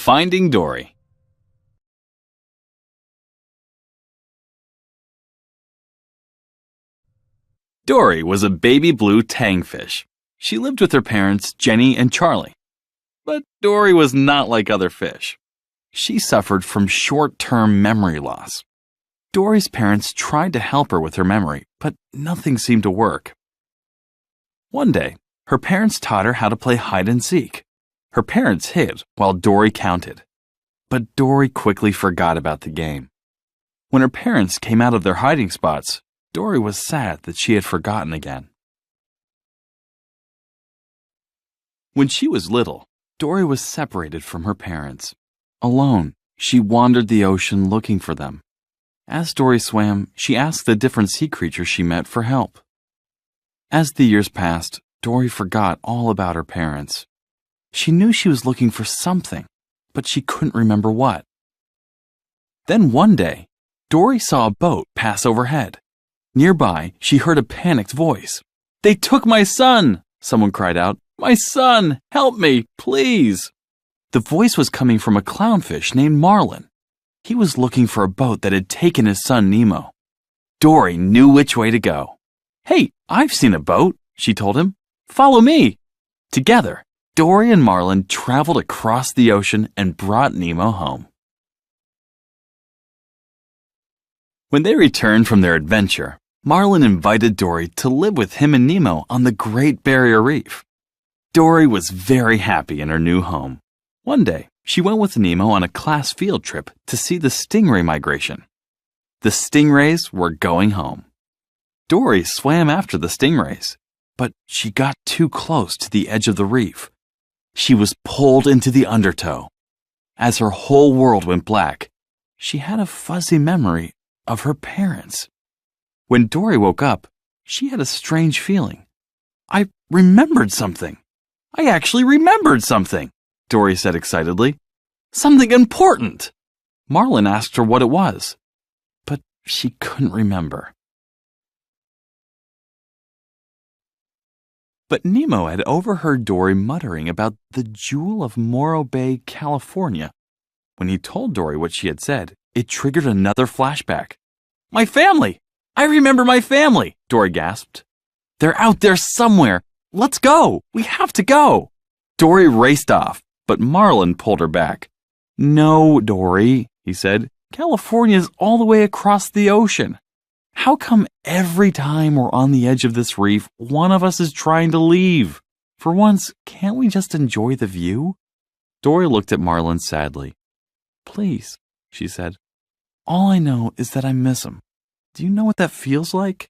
Finding Dory. Dory was a baby blue tangfish. She lived with her parents, Jenny and Charlie. But Dory was not like other fish. She suffered from short-term memory loss. Dory's parents tried to help her with her memory, but nothing seemed to work. One day, her parents taught her how to play hide-and-seek. Her parents hid while Dory counted. But Dory quickly forgot about the game. When her parents came out of their hiding spots, Dory was sad that she had forgotten again. When she was little, Dory was separated from her parents. Alone, she wandered the ocean looking for them. As Dory swam, she asked the different sea creatures she met for help. As the years passed, Dory forgot all about her parents. She knew she was looking for something, but she couldn't remember what. Then one day, Dory saw a boat pass overhead. Nearby, she heard a panicked voice. "They took my son!" someone cried out. "My son! Help me, please!" The voice was coming from a clownfish named Marlin. He was looking for a boat that had taken his son Nemo. Dory knew which way to go. "Hey, I've seen a boat," she told him. "Follow me." Together, Dory and Marlin traveled across the ocean and brought Nemo home. When they returned from their adventure, Marlin invited Dory to live with him and Nemo on the Great Barrier Reef. Dory was very happy in her new home. One day, she went with Nemo on a class field trip to see the stingray migration. The stingrays were going home. Dory swam after the stingrays, but she got too close to the edge of the reef. She was pulled into the undertow. As her whole world went black, she had a fuzzy memory of her parents. When Dory woke up, she had a strange feeling. "I remembered something. I actually remembered something," Dory said excitedly. "Something important." Marlin asked her what it was, but she couldn't remember. But Nemo had overheard Dory muttering about the jewel of Morro Bay, California. When he told Dory what she had said, it triggered another flashback. "My family! I remember my family!" Dory gasped. "They're out there somewhere! Let's go! We have to go!" Dory raced off, but Marlin pulled her back. "No, Dory," he said. "California's all the way across the ocean. How come every time we're on the edge of this reef, one of us is trying to leave? For once, can't we just enjoy the view?" Dory looked at Marlin sadly. "Please," she said. "All I know is that I miss him. Do you know what that feels like?"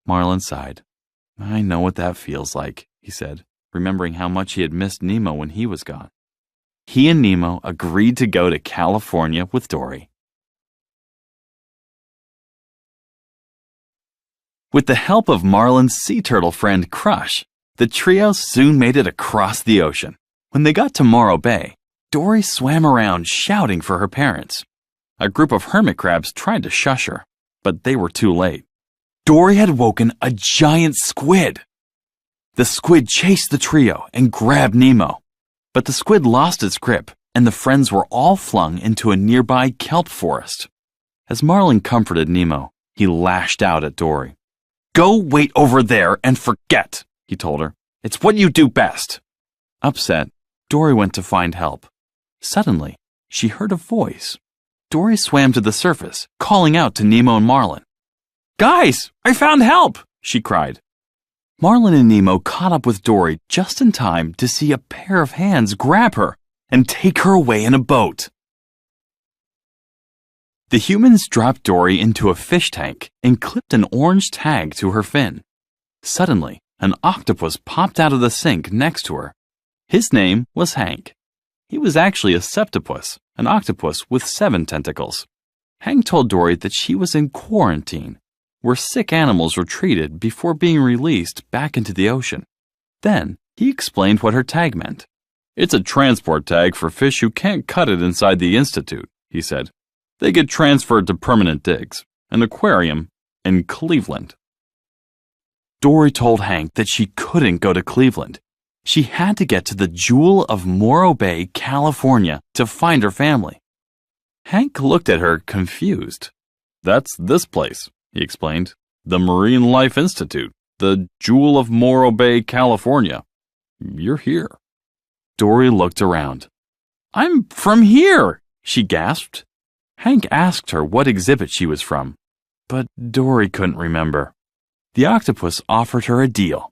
Marlin sighed. "I know what that feels like," he said, remembering how much he had missed Nemo when he was gone. He and Nemo agreed to go to California with Dory. With the help of Marlin's sea turtle friend Crush, the trio soon made it across the ocean. When they got to Morro Bay, Dory swam around shouting for her parents. A group of hermit crabs tried to shush her, but they were too late. Dory had woken a giant squid. The squid chased the trio and grabbed Nemo, but the squid lost its grip, and the friends were all flung into a nearby kelp forest. As Marlin comforted Nemo, he lashed out at Dory. "Go wait over there and forget," he told her. "It's what you do best." Upset, Dory went to find help. Suddenly, she heard a voice. Dory swam to the surface, calling out to Nemo and Marlin. "Guys, I found help!" she cried. Marlin and Nemo caught up with Dory just in time to see a pair of hands grab her and take her away in a boat. The humans dropped Dory into a fish tank and clipped an orange tag to her fin. Suddenly, an octopus popped out of the sink next to her. His name was Hank. He was actually a septopus, an octopus with 7 tentacles. Hank told Dory that she was in quarantine, where sick animals were treated before being released back into the ocean. Then, he explained what her tag meant. "It's a transport tag for fish who can't cut it inside the institute," he said. "They get transferred to permanent digs, an aquarium in Cleveland." Dory told Hank that she couldn't go to Cleveland. She had to get to the Jewel of Morro Bay, California, to find her family. Hank looked at her confused. "That's this place," he explained. "The Marine Life Institute, the Jewel of Morro Bay, California. You're here." Dory looked around. "I'm from here," she gasped. Hank asked her what exhibit she was from, but Dory couldn't remember. The octopus offered her a deal.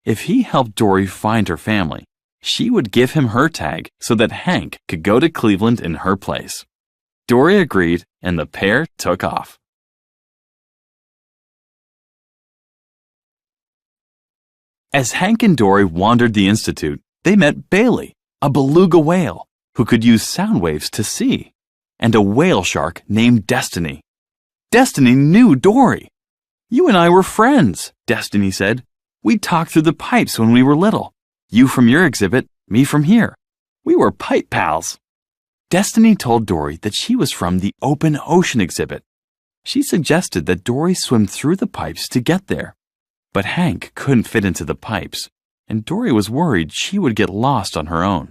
If he helped Dory find her family, she would give him her tag so that Hank could go to Cleveland in her place. Dory agreed, and the pair took off. As Hank and Dory wandered the institute, they met Bailey, a beluga whale who could use sound waves to see, and a whale shark named Destiny. Destiny knew Dory. "You and I were friends," Destiny said. "We talked through the pipes when we were little. You from your exhibit, me from here. We were pipe pals." Destiny told Dory that she was from the open ocean exhibit. She suggested that Dory swim through the pipes to get there. But Hank couldn't fit into the pipes, and Dory was worried she would get lost on her own.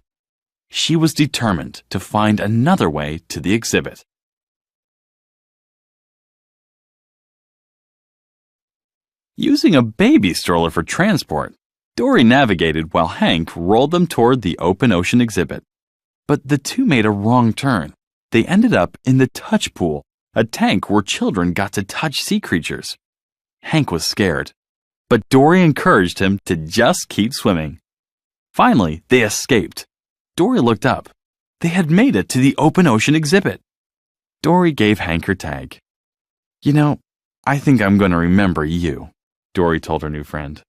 She was determined to find another way to the exhibit. Using a baby stroller for transport, Dory navigated while Hank rolled them toward the open ocean exhibit. But the two made a wrong turn. They ended up in the touch pool, a tank where children got to touch sea creatures. Hank was scared, but Dory encouraged him to just keep swimming. Finally, they escaped. Dory looked up. They had made it to the open ocean exhibit. Dory gave Hank her tag. "You know, I think I'm going to remember you," Dory told her new friend.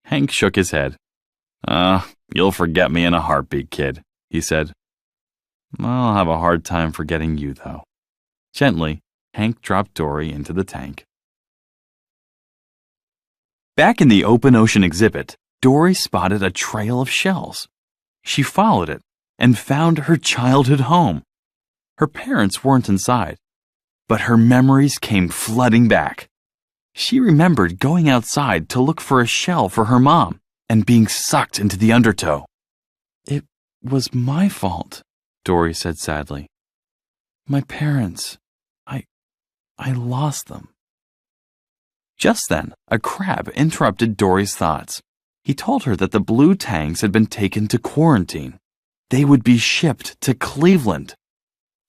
Hank shook his head. You'll forget me in a heartbeat, kid," he said. "I'll have a hard time forgetting you, though." Gently, Hank dropped Dory into the tank. Back in the open ocean exhibit, Dory spotted a trail of shells. She followed it and found her childhood home. Her parents weren't inside, but her memories came flooding back. She remembered going outside to look for a shell for her mom and being sucked into the undertow. "It was my fault," Dory said sadly. "My parents, I lost them." Just then, a crab interrupted Dory's thoughts. He told her that the blue tangs had been taken to quarantine. They would be shipped to Cleveland.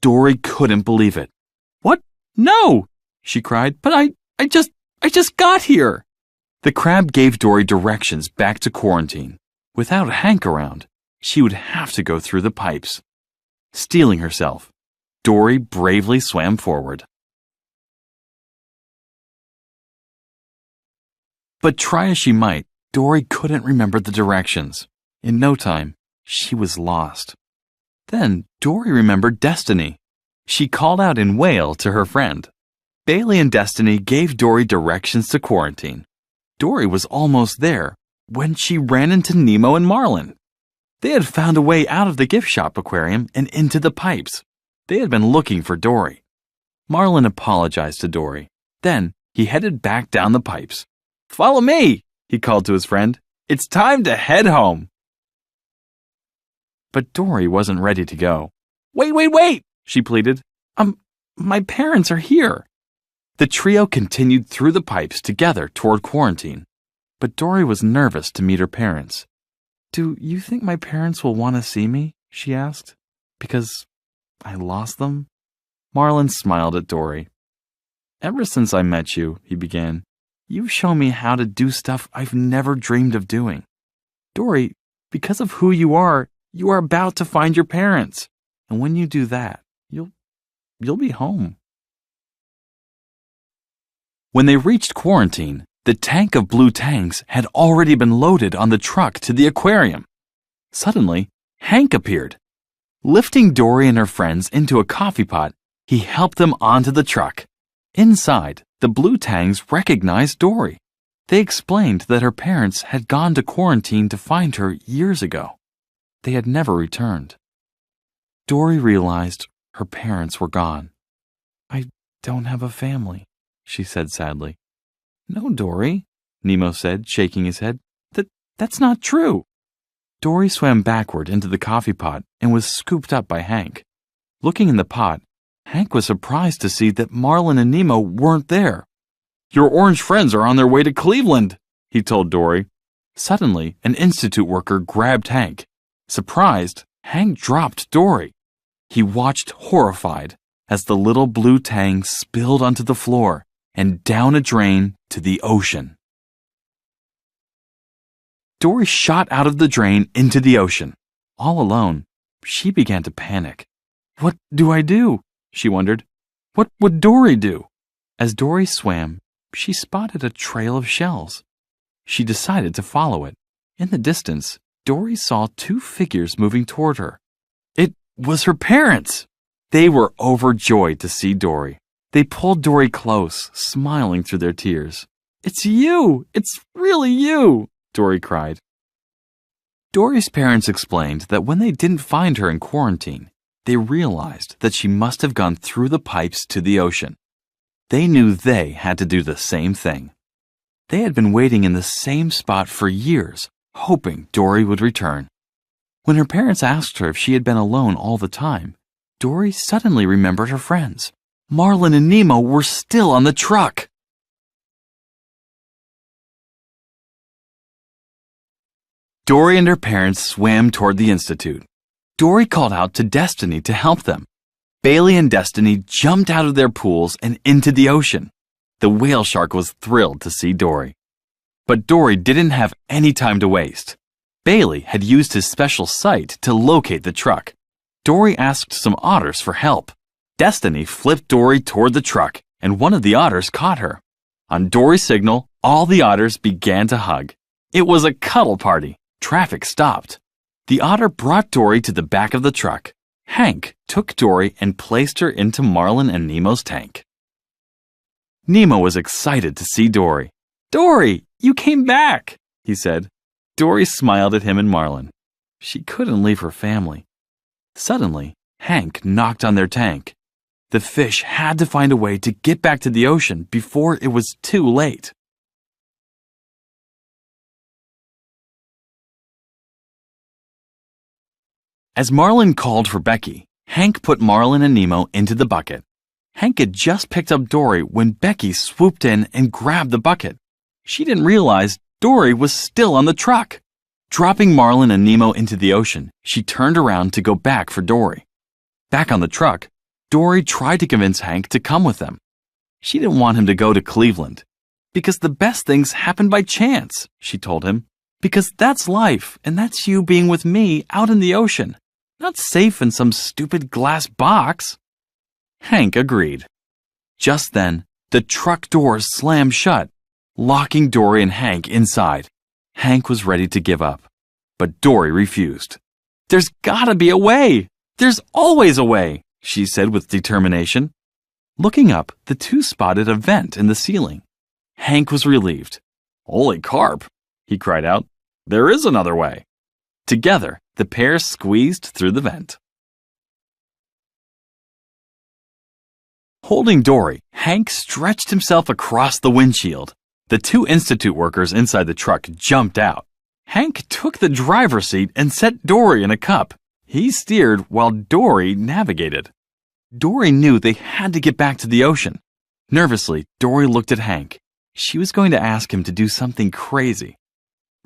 Dory couldn't believe it. "What? No!" she cried. "But I just got here." The crab gave Dory directions back to quarantine. Without Hank around, she would have to go through the pipes. Steeling herself, Dory bravely swam forward. But try as she might, Dory couldn't remember the directions. In no time, she was lost. Then Dory remembered Destiny. She called out in whale to her friend. Bailey and Destiny gave Dory directions to quarantine. Dory was almost there when she ran into Nemo and Marlin. They had found a way out of the gift shop aquarium and into the pipes. They had been looking for Dory. Marlin apologized to Dory. Then he headed back down the pipes. "Follow me," he called to his friend. "It's time to head home." But Dory wasn't ready to go. Wait, she pleaded. My parents are here." The trio continued through the pipes together toward quarantine. But Dory was nervous to meet her parents. "Do you think my parents will want to see me?" she asked. "Because I lost them?" Marlin smiled at Dory. "Ever since I met you," he began, "you've shown me how to do stuff I've never dreamed of doing. Dory, because of who you are about to find your parents. And when you do that, you'll be home." When they reached quarantine, the tank of blue tangs had already been loaded on the truck to the aquarium. Suddenly, Hank appeared. Lifting Dory and her friends into a coffee pot, he helped them onto the truck. Inside, the blue tangs recognized Dory. They explained that her parents had gone to quarantine to find her years ago. They had never returned. Dory realized her parents were gone. "I don't have a family," she said sadly. "No, Dory," Nemo said, shaking his head. That's not true. Dory swam backward into the coffee pot and was scooped up by Hank. Looking in the pot, Hank was surprised to see that Marlin and Nemo weren't there. "Your orange friends are on their way to Cleveland," he told Dory. Suddenly, an institute worker grabbed Hank. Surprised, Hank dropped Dory. He watched horrified as the little blue tang spilled onto the floor and down a drain to the ocean. Dory shot out of the drain into the ocean. All alone, she began to panic. "What do I do?" she wondered. "What would Dory do?" As Dory swam, she spotted a trail of shells. She decided to follow it. In the distance, Dory saw two figures moving toward her. It was her parents! They were overjoyed to see Dory. They pulled Dory close, smiling through their tears. "It's you! It's really you!" Dory cried. Dory's parents explained that when they didn't find her in quarantine, they realized that she must have gone through the pipes to the ocean. They knew they had to do the same thing. They had been waiting in the same spot for years, hoping Dory would return. When her parents asked her if she had been alone all the time, Dory suddenly remembered her friends. Marlin and Nemo were still on the truck. Dory and her parents swam toward the institute. Dory called out to Destiny to help them. Bailey and Destiny jumped out of their pools and into the ocean. The whale shark was thrilled to see Dory. But Dory didn't have any time to waste. Bailey had used his special sight to locate the truck. Dory asked some otters for help. Destiny flipped Dory toward the truck, and one of the otters caught her. On Dory's signal, all the otters began to hug. It was a cuddle party. Traffic stopped. The otter brought Dory to the back of the truck. Hank took Dory and placed her into Marlin and Nemo's tank. Nemo was excited to see Dory. "Dory, you came back," he said. Dory smiled at him and Marlin. She couldn't leave her family. Suddenly, Hank knocked on their tank. The fish had to find a way to get back to the ocean before it was too late. As Marlin called for Becky, Hank put Marlin and Nemo into the bucket. Hank had just picked up Dory when Becky swooped in and grabbed the bucket. She didn't realize Dory was still on the truck. Dropping Marlin and Nemo into the ocean, she turned around to go back for Dory. Back on the truck, Dory tried to convince Hank to come with them. She didn't want him to go to Cleveland. "Because the best things happen by chance," she told him. "Because that's life, and that's you being with me out in the ocean. Not safe in some stupid glass box." Hank agreed. Just then, the truck doors slammed shut, locking Dory and Hank inside. Hank was ready to give up, but Dory refused. "There's gotta be a way! There's always a way!" she said with determination. Looking up, the two spotted a vent in the ceiling. Hank was relieved. "Holy carp!" he cried out. "There is another way." Together, the pair squeezed through the vent. Holding Dory, Hank stretched himself across the windshield. The two institute workers inside the truck jumped out. Hank took the driver's seat and set Dory in a cup. He steered while Dory navigated. Dory knew they had to get back to the ocean. Nervously, Dory looked at Hank. She was going to ask him to do something crazy.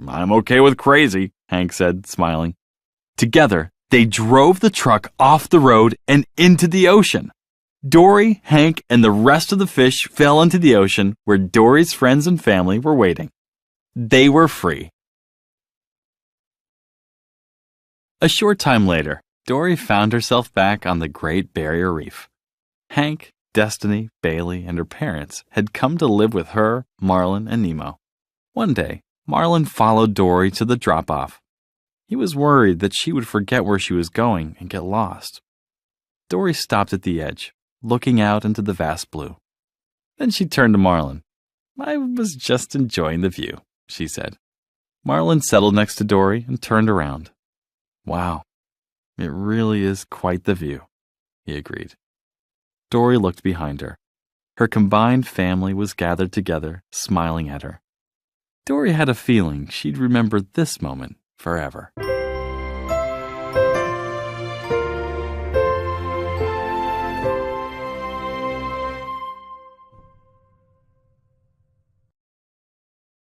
"I'm okay with crazy," Hank said, smiling. Together, they drove the truck off the road and into the ocean. Dory, Hank, and the rest of the fish fell into the ocean where Dory's friends and family were waiting. They were free. A short time later, Dory found herself back on the Great Barrier Reef. Hank, Destiny, Bailey, and her parents had come to live with her, Marlin, and Nemo. One day, Marlin followed Dory to the drop-off. He was worried that she would forget where she was going and get lost. Dory stopped at the edge, looking out into the vast blue. Then she turned to Marlin. "I was just enjoying the view," she said. Marlin settled next to Dory and turned around. "Wow, it really is quite the view," he agreed. Dory looked behind her. Her combined family was gathered together, smiling at her. Dory had a feeling she'd remember this moment forever.